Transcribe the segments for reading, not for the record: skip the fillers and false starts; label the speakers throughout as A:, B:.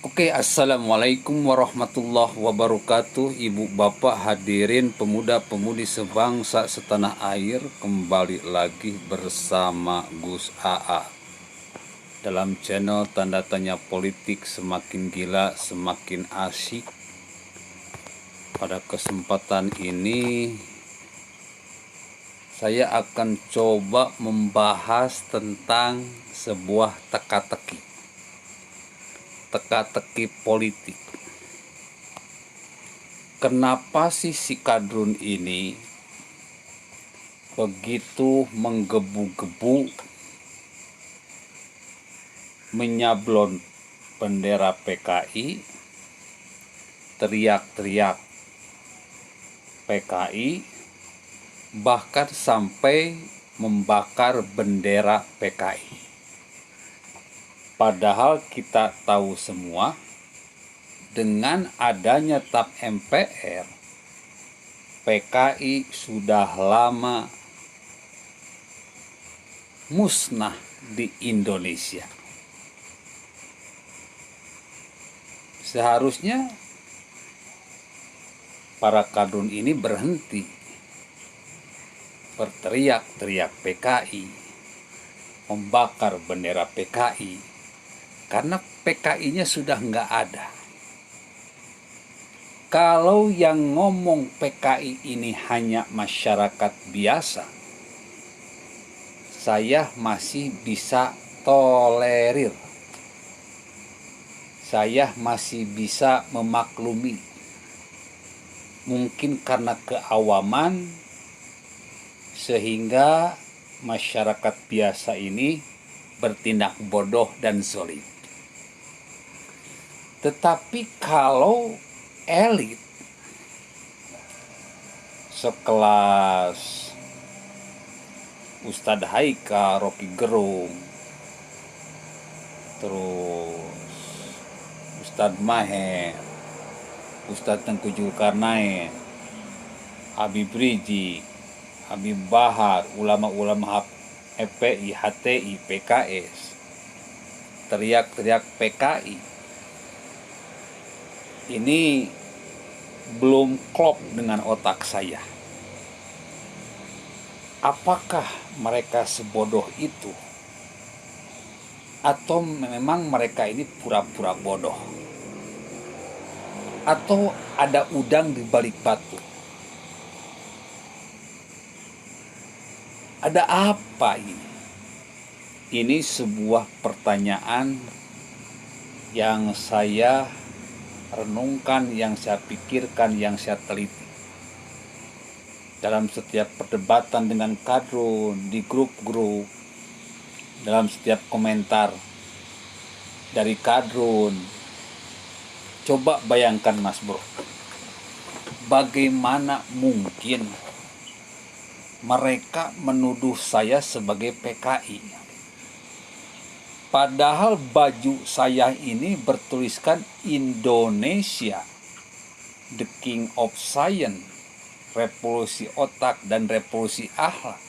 A: Oke, assalamualaikum warahmatullahi wabarakatuh. Ibu bapak hadirin pemuda-pemudi sebangsa setanah air, kembali lagi bersama Gus AA dalam channel Tanda Tanya Politik Semakin Gila Semakin Asyik. Pada kesempatan ini saya akan coba membahas tentang sebuah teka-teki politik. Kenapa sih si kadrun ini begitu menggebu-gebu menyablon bendera PKI, teriak-teriak PKI, bahkan sampai membakar bendera PKI? Padahal kita tahu semua, dengan adanya TAP MPR, PKI sudah lama musnah di Indonesia. Seharusnya para kadrun ini berhenti berteriak-teriak PKI, membakar bendera PKI, karena PKI-nya sudah nggak ada. Kalau yang ngomong PKI ini hanya masyarakat biasa, saya masih bisa tolerir. Saya masih bisa memaklumi. Mungkin karena keawaman, sehingga masyarakat biasa ini bertindak bodoh dan zalim. Tetapi kalau elit sekelas Ustadz Haika, Rocky Gerung, terus Ustadz Maher, Ustadz Tengku Zulkarnain, Habib Rizik, Habib Bahar, ulama-ulama FPI, HTI, PKS, teriak-teriak PKI, ini belum klop dengan otak saya. Apakah mereka sebodoh itu? Atau memang mereka ini pura-pura bodoh? Atau ada udang di balik batu? Ada apa ini? Ini sebuah pertanyaan yang saya renungkan, yang saya pikirkan, yang saya teliti. Dalam setiap perdebatan dengan kadrun, di grup-grup, dalam setiap komentar dari kadrun, coba bayangkan Mas Bro, bagaimana mungkin mereka menuduh saya sebagai PKI? Padahal baju saya ini bertuliskan Indonesia, the King of Science, revolusi otak dan revolusi akhlak.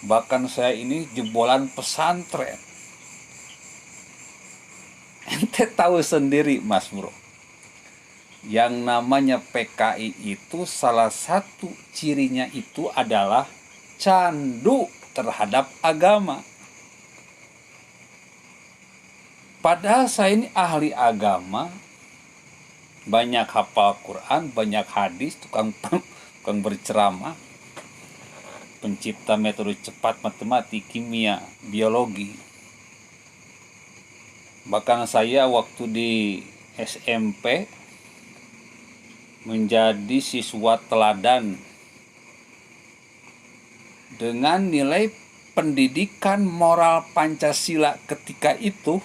A: Bahkan saya ini jebolan pesantren. Ente tahu sendiri Mas Bro, yang namanya PKI itu salah satu cirinya itu adalah candu terhadap agama. Padahal saya ini ahli agama, banyak hafal Quran, banyak hadis, tukang berceramah, pencipta metode cepat matematik, kimia, biologi. Bahkan saya waktu di SMP menjadi siswa teladan dengan nilai pendidikan moral Pancasila ketika itu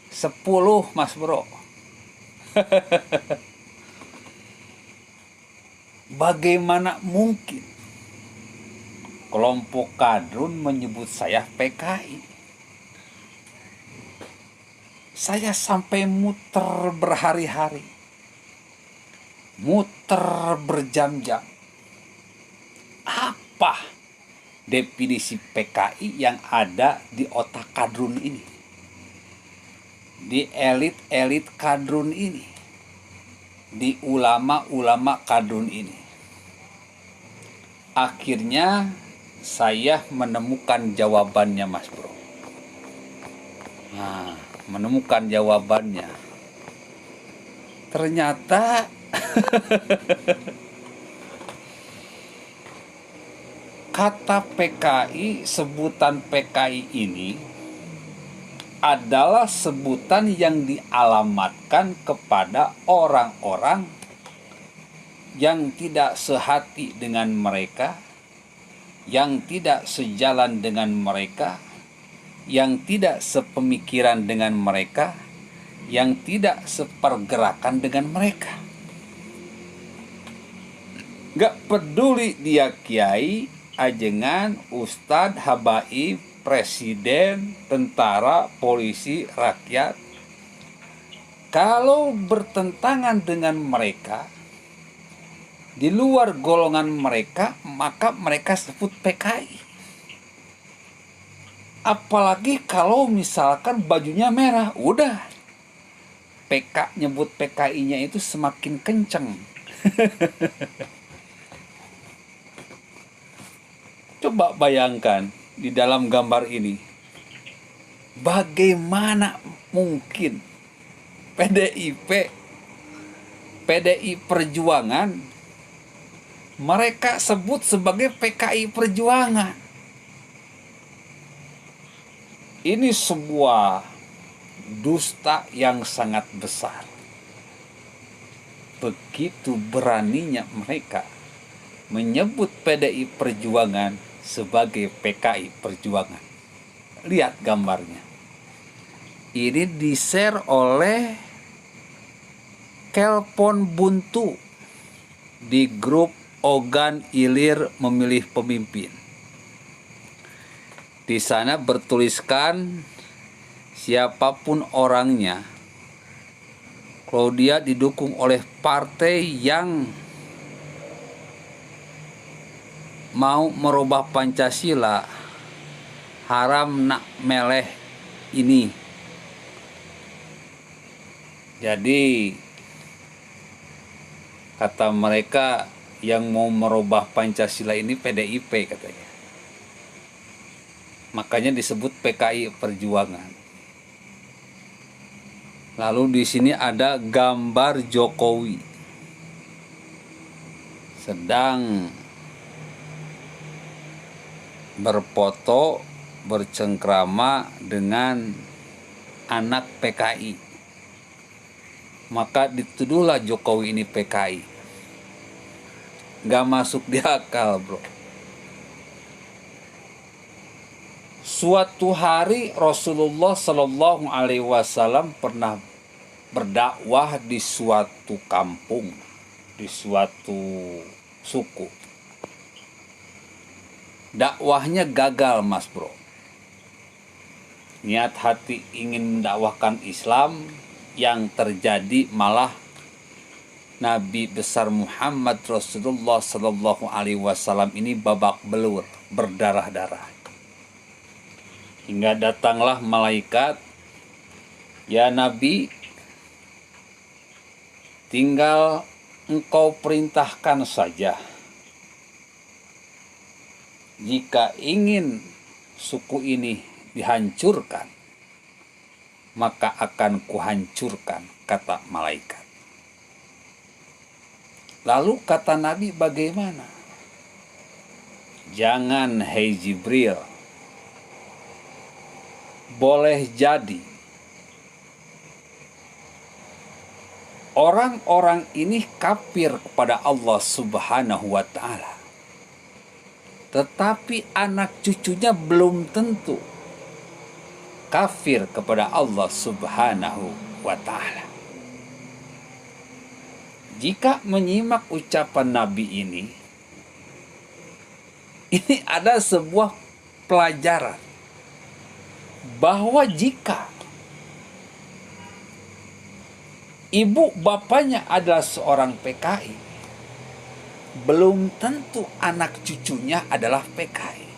A: 10 Mas Bro. Bagaimana mungkin kelompok kadrun menyebut saya PKI? Saya sampai muter berhari-hari, muter berjam-jam. Apa definisi PKI yang ada di otak kadrun ini? di elit-elit kadrun ini, di ulama-ulama kadrun ini. Akhirnya saya menemukan jawabannya, Mas Bro. Nah, menemukan jawabannya. Ternyata kata PKI, sebutan PKI ini adalah sebutan yang dialamatkan kepada orang-orang yang tidak sehati dengan mereka, yang tidak sejalan dengan mereka, yang tidak sepemikiran dengan mereka, yang tidak sepergerakan dengan mereka. Gak peduli dia kiai, ajengan, ustadz, habaib, presiden, tentara, polisi, rakyat. Kalau bertentangan dengan mereka, di luar golongan mereka, maka mereka sebut PKI. Apalagi kalau misalkan bajunya merah, udah nyebut PKI-nya itu semakin kenceng. Coba bayangkan di dalam gambar ini, bagaimana mungkin PDI Perjuangan mereka sebut sebagai PKI Perjuangan. Ini sebuah dusta yang sangat besar. Begitu beraninya mereka menyebut PDI Perjuangan sebagai PKI Perjuangan. Lihat gambarnya. Ini di-share oleh Kelpon Buntu di grup Ogan Ilir Memilih Pemimpin. Di sana bertuliskan siapapun orangnya, kalau dia didukung oleh partai yang mau merubah Pancasila, haram nak meleh ini. Jadi kata mereka yang mau merubah Pancasila ini PDIP katanya. Makanya disebut PKI Perjuangan. Lalu di sini ada gambar Jokowi sedang berfoto bercengkrama dengan anak PKI. Maka dituduhlah Jokowi ini PKI. Gak masuk di akal, bro. Suatu hari Rasulullah Shallallahu Alaihi Wasallam pernah berdakwah di suatu kampung, di suatu suku. Dakwahnya gagal, Mas Bro. Niat hati ingin mendakwahkan Islam, yang terjadi malah Nabi besar Muhammad Rasulullah Shallallahu Alaihi Wasallam ini babak belur, berdarah-darah. Hingga datanglah malaikat, ya Nabi, tinggal engkau perintahkan saja. Jika ingin suku ini dihancurkan, maka akan kuhancurkan, kata malaikat. Lalu kata Nabi bagaimana? Jangan, hei Jibril. Boleh jadi orang-orang ini kafir kepada Allah Subhanahu wa Ta'ala, tetapi anak cucunya belum tentu kafir kepada Allah Subhanahu wa Ta'ala. Jika menyimak ucapan Nabi ini ada sebuah pelajaran bahwa jika ibu bapaknya adalah seorang PKI, belum tentu anak cucunya adalah PKI.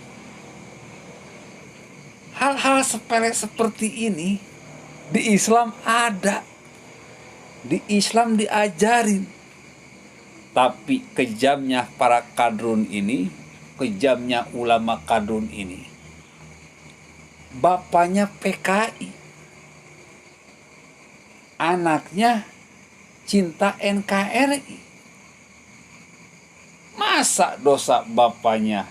A: Hal-hal sepele seperti ini Di Islam ada, di Islam diajarin. Tapi kejamnya para kadrun ini, kejamnya ulama kadrun ini, bapaknya PKI, anaknya cinta NKRI. Masa dosa bapaknya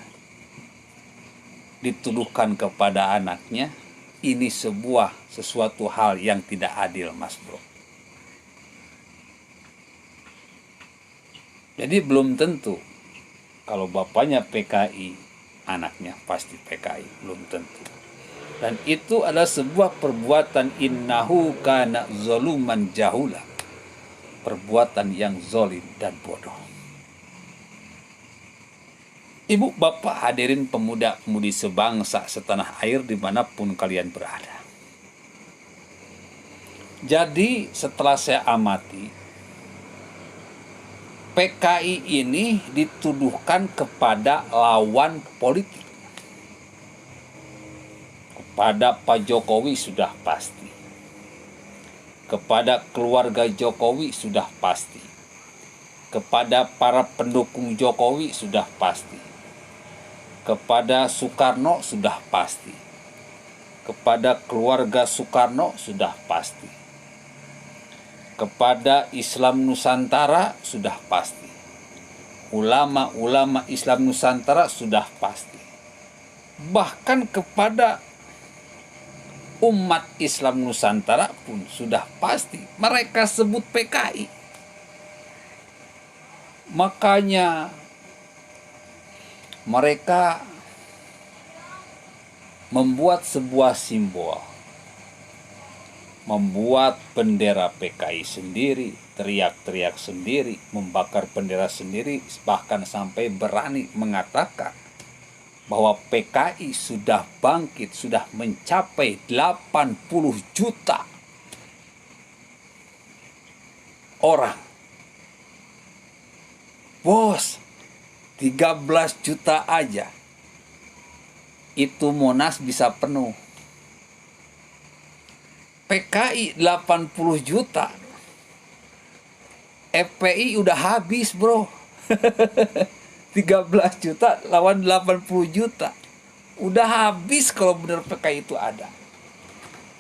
A: dituduhkan kepada anaknya? Ini sesuatu hal yang tidak adil, Mas Bro. Jadi belum tentu kalau bapaknya PKI, anaknya pasti PKI, belum tentu. Dan itu adalah sebuah perbuatan innahu kana zaluman jahula. Perbuatan yang zalim dan bodoh. Ibu, bapak, hadirin pemuda-pemudi sebangsa setanah air dimanapun kalian berada. Jadi setelah saya amati, PKI ini dituduhkan kepada lawan politik. Kepada Pak Jokowi sudah pasti. Kepada keluarga Jokowi sudah pasti. Kepada para pendukung Jokowi sudah pasti. Kepada Soekarno sudah pasti. Kepada keluarga Soekarno sudah pasti. Kepada Islam Nusantara sudah pasti. Ulama-ulama Islam Nusantara sudah pasti. Bahkan kepada umat Islam Nusantara pun sudah pasti. Mereka sebut PKI. Makanya mereka membuat sebuah simbol, membuat bendera PKI sendiri, teriak-teriak sendiri, membakar bendera sendiri, bahkan sampai berani mengatakan bahwa PKI sudah bangkit, sudah mencapai 80 juta orang. Bos, 13 juta aja itu Monas bisa penuh. PKI 80 juta, FPI udah habis, bro. 13 juta lawan 80 juta. Udah habis kalau benar PKI itu ada.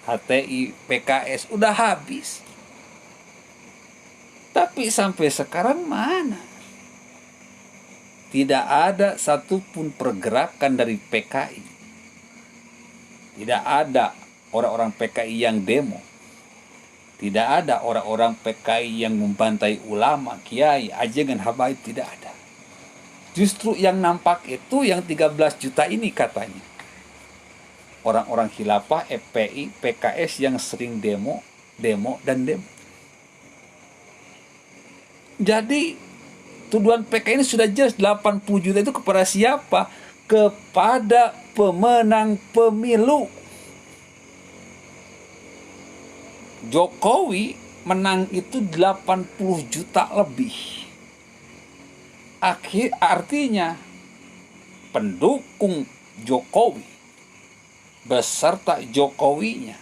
A: HTI, PKS udah habis. Tapi sampai sekarang mana? Tidak ada satupun pergerakan dari PKI. Tidak ada orang-orang PKI yang demo. Tidak ada orang-orang PKI yang membantai ulama, kiai, ajengan, habaib, tidak ada. Justru yang nampak itu yang 13 juta ini katanya. Orang-orang khilafah, FPI, PKS yang sering demo. Jadi tuduhan PKI ini sudah jelas. 80 juta itu kepada siapa? Kepada pemenang pemilu. Jokowi menang itu 80 juta lebih. Artinya pendukung Jokowi beserta Jokowinya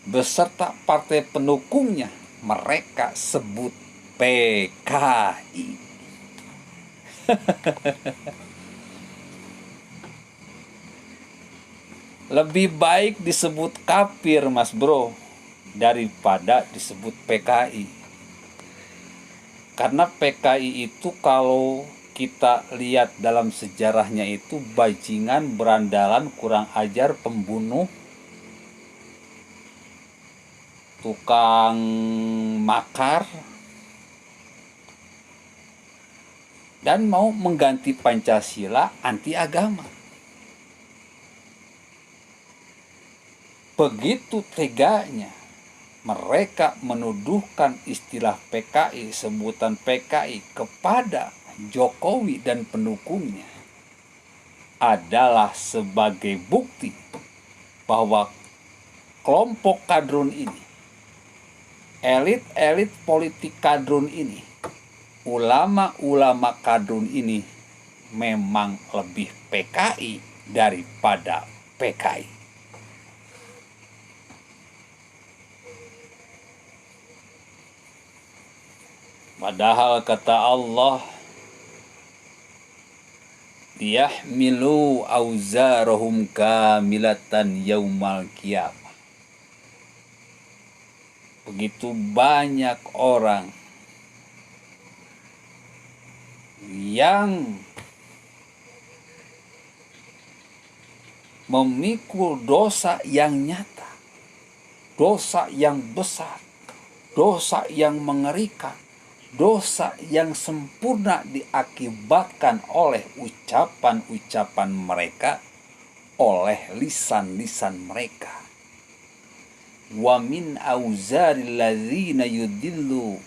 A: beserta partai pendukungnya mereka sebut PKI. Lebih baik disebut kafir, Mas Bro, daripada disebut PKI. Karena PKI itu kalau kita lihat dalam sejarahnya itu bajingan, berandalan, kurang ajar, pembunuh, tukang makar, dan mau mengganti Pancasila, anti agama. Begitu teganya mereka menuduhkan istilah PKI, sebutan PKI kepada Jokowi dan pendukungnya adalah sebagai bukti bahwa kelompok kadrun ini, elit-elit politik kadrun ini, ulama-ulama kadrun ini memang lebih PKI daripada PKI. Padahal kata Allah, liyahmilu auzarahum kamilatan yaumal qiyamah. Begitu banyak orang yang memikul dosa yang nyata, dosa yang besar, dosa yang mengerikan, dosa yang sempurna diakibatkan oleh ucapan-ucapan mereka, oleh lisan-lisan mereka. Wa min auzaril ladzina yudillu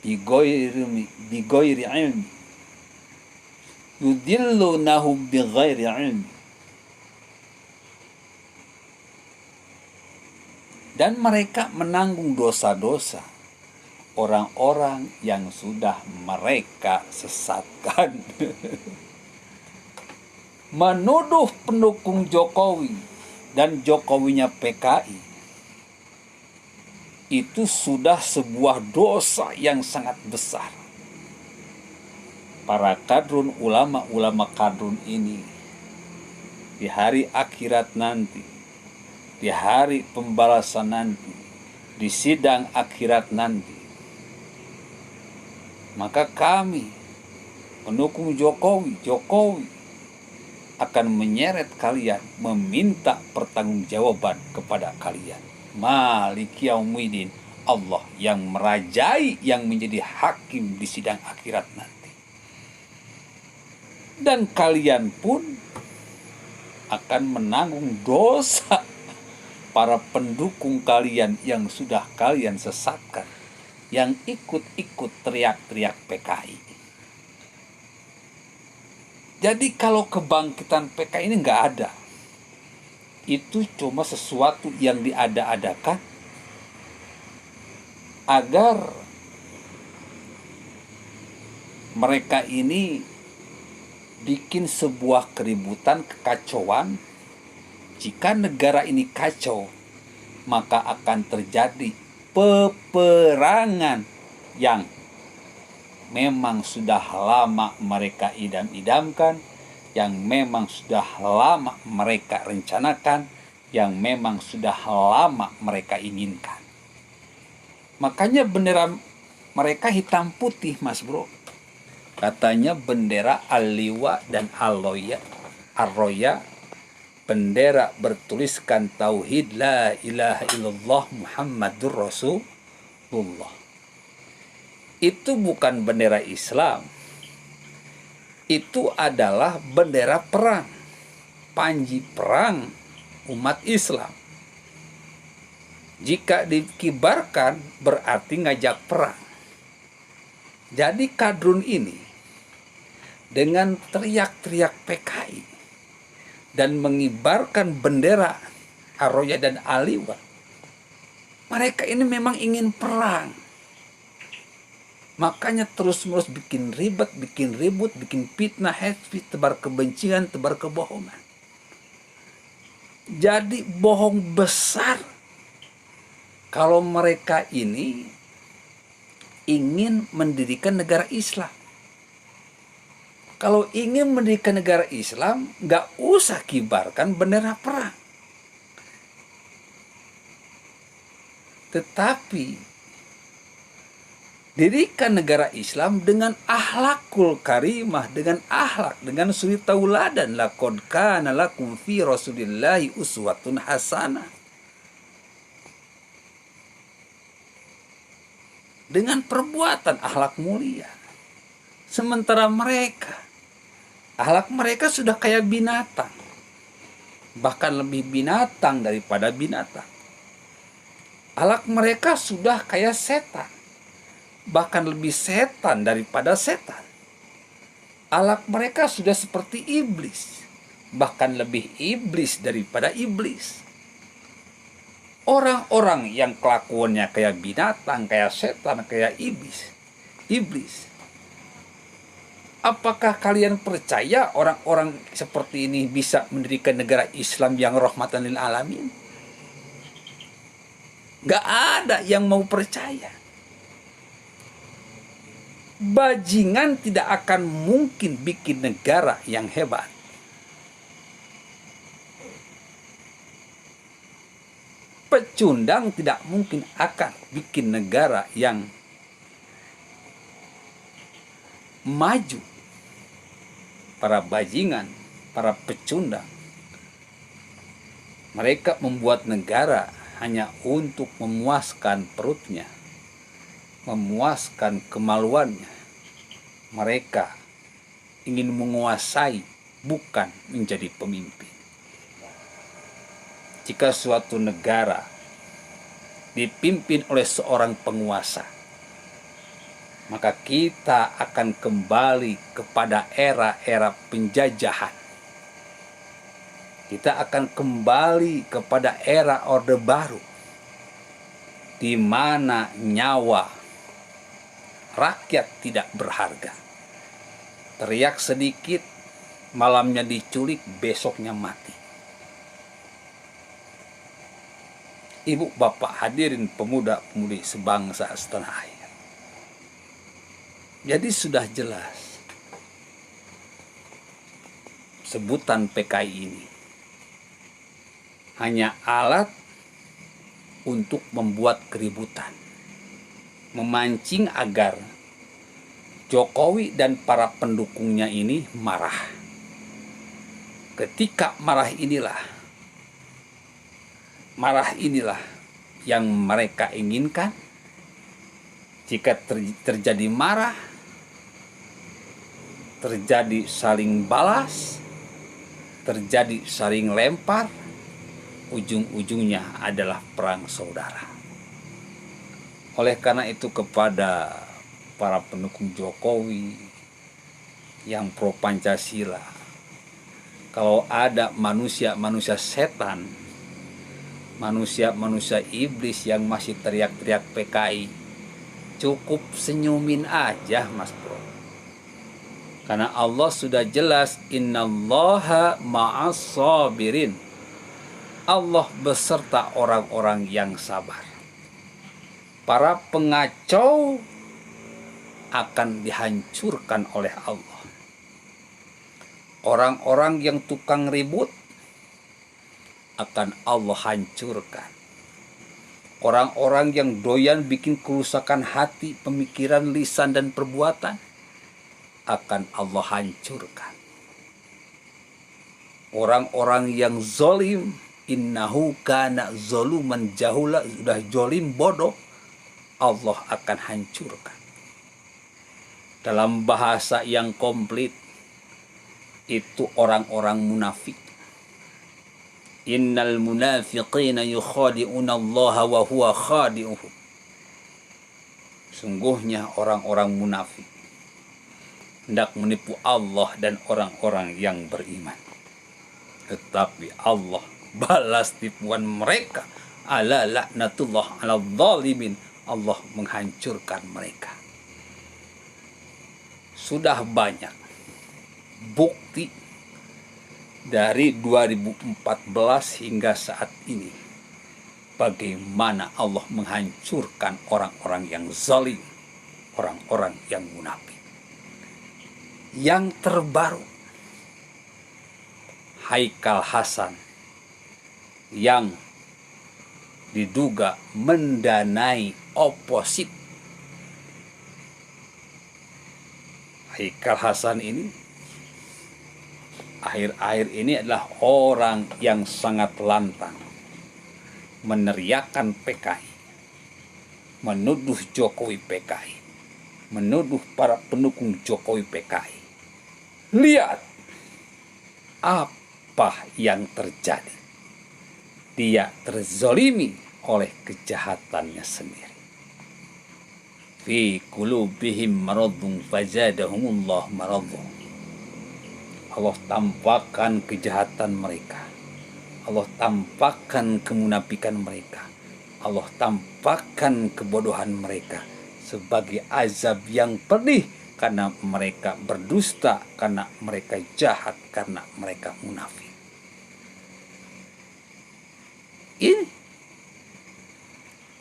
A: bighairi ilmi yudillunahum bighairi ilmi. Dan mereka menanggung dosa-dosa orang-orang yang sudah mereka sesatkan. Menuduh pendukung Jokowi dan Jokowinya PKI itu sudah sebuah dosa yang sangat besar. Para kadrun, ulama-ulama kadrun ini di hari akhirat nanti, di hari pembalasan nanti, di sidang akhirat nanti, maka kami pendukung Jokowi akan menyeret kalian, meminta pertanggungjawaban kepada kalian. Maliki Yaumiddin, Allah yang merajai, yang menjadi hakim di sidang akhirat nanti. Dan kalian pun akan menanggung dosa para pendukung kalian yang sudah kalian sesatkan, yang ikut-ikut teriak-teriak PKI. Jadi kalau kebangkitan PKI ini nggak ada, itu cuma sesuatu yang diada-adakan agar mereka ini bikin sebuah keributan, kekacauan. Jika negara ini kacau, maka akan terjadi peperangan yang memang sudah lama mereka idam-idamkan, yang memang sudah lama mereka rencanakan, yang memang sudah lama mereka inginkan. Makanya bendera mereka hitam putih, Mas Bro. Katanya bendera Al-Liwa dan Ar-Roya, bendera bertuliskan tauhid la ilaha illallah Muhammadur Rasulullah. Itu bukan bendera Islam. Itu adalah bendera perang, panji perang umat Islam. Jika dikibarkan berarti ngajak perang. Jadi kadrun ini dengan teriak-teriak PKI dan mengibarkan bendera Ar-Roya dan Al-Liwa, mereka ini memang ingin perang. Makanya terus-menerus bikin ribet, bikin ribut, bikin fitnah, hate speech, tebar kebencian, tebar kebohongan. Jadi bohong besar kalau mereka ini ingin mendirikan negara Islam. Kalau ingin mendirikan negara Islam, nggak usah kibarkan bendera perang. Tetapi dirikan negara Islam dengan akhlakul karimah, dengan akhlak, dengan suri tauladan. Laqad kana lakum fi Rasulillahi uswatun hasanah. Dengan perbuatan akhlak mulia. Sementara mereka, akhlak mereka sudah kayak binatang. Bahkan lebih binatang daripada binatang. Akhlak mereka sudah kayak setan. Bahkan lebih setan daripada setan. Akhlak mereka sudah seperti iblis, bahkan lebih iblis daripada iblis. Orang-orang yang kelakuannya kayak binatang, kayak setan, kayak iblis. Apakah kalian percaya orang-orang seperti ini bisa mendirikan negara Islam yang rahmatan lil alamin? Gak ada yang mau percaya. Bajingan tidak akan mungkin bikin negara yang hebat. Pecundang tidak mungkin akan bikin negara yang maju. Para bajingan, para pecundang, mereka membuat negara hanya untuk memuaskan perutnya, memuaskan kemaluannya. Mereka ingin menguasai, bukan menjadi pemimpin. Jika suatu negara dipimpin oleh seorang penguasa, maka kita akan kembali kepada era-era penjajahan. Kita akan kembali kepada era Orde Baru, di mana nyawa rakyat tidak berharga. Teriak sedikit, malamnya diculik, besoknya mati. Ibu, bapak, hadirin pemuda-pemudi sebangsa setanah air. Jadi sudah jelas sebutan PKI ini hanya alat untuk membuat keributan, memancing agar Jokowi dan para pendukungnya ini marah. Ketika marah inilah yang mereka inginkan. Jika terjadi marah, terjadi saling balas, terjadi saling lempar, ujung-ujungnya adalah perang saudara. Oleh karena itu, kepada para pendukung Jokowi yang pro Pancasila, kalau ada manusia-manusia setan, manusia-manusia iblis yang masih teriak-teriak PKI, cukup senyumin aja, Mas Bro. Karena Allah sudah jelas, innallaha ma'as sabirin. Allah beserta orang-orang yang sabar. Para pengacau akan dihancurkan oleh Allah. Orang-orang yang tukang ribut akan Allah hancurkan. Orang-orang yang doyan bikin kerusakan hati, pemikiran, lisan, dan perbuatan akan Allah hancurkan. Orang-orang yang zolim, innahu kana zoluman jahula, sudah zolim, bodoh, Allah akan hancurkan. Dalam bahasa yang komplit, itu orang-orang munafik. Innal munafiqina yukhadi'una Allah wa huwa khadi'uhum. Sungguhnya orang-orang munafik hendak menipu Allah dan orang-orang yang beriman. Tetapi Allah balas tipuan mereka. Ala laknatullah ala zalimin. Allah menghancurkan mereka. Sudah banyak bukti dari 2014 hingga saat ini bagaimana Allah menghancurkan orang-orang yang zalim, orang-orang yang munafik. Yang terbaru, Haikal Hasan yang diduga mendanai oposit. Haikal Hasan ini akhir-akhir ini adalah orang yang sangat lantang meneriakkan PKI, menuduh Jokowi PKI, menuduh para pendukung Jokowi PKI. Lihat apa yang terjadi. Dia terzolimi oleh kejahatannya sendiri. Fi qulubihim maradun fazadahumullah maradun. Allah tampakkan kejahatan mereka. Allah tampakkan kemunafikan mereka. Allah tampakkan kebodohan mereka sebagai azab yang pedih karena mereka berdusta, karena mereka jahat, karena mereka munafik. Ini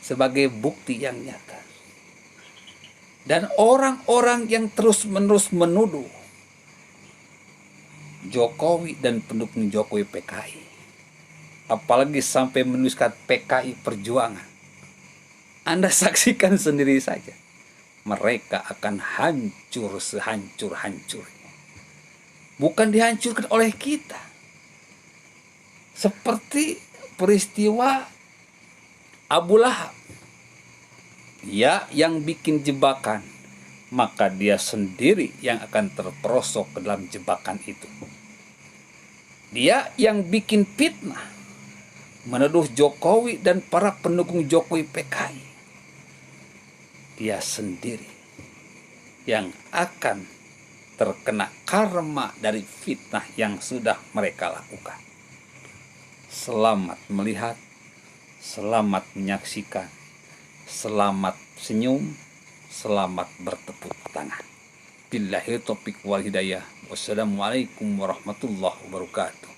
A: sebagai bukti yang nyata. Dan orang-orang yang terus-menerus menuduh Jokowi dan pendukung Jokowi PKI, apalagi sampai menuliskan PKI Perjuangan, Anda saksikan sendiri saja, mereka akan hancur sehancur-hancurnya. Bukan dihancurkan oleh kita, seperti peristiwa Abu Lahab. Dia yang bikin jebakan, maka dia sendiri yang akan terperosok ke dalam jebakan itu. Dia yang bikin fitnah, menuduh Jokowi dan para pendukung Jokowi PKI. Dia sendiri yang akan terkena karma dari fitnah yang sudah mereka lakukan. Selamat melihat, selamat menyaksikan, selamat senyum, selamat bertepuk tangan. Billahi taufiq wal hidayah. Wassalamualaikum warahmatullahi wabarakatuh.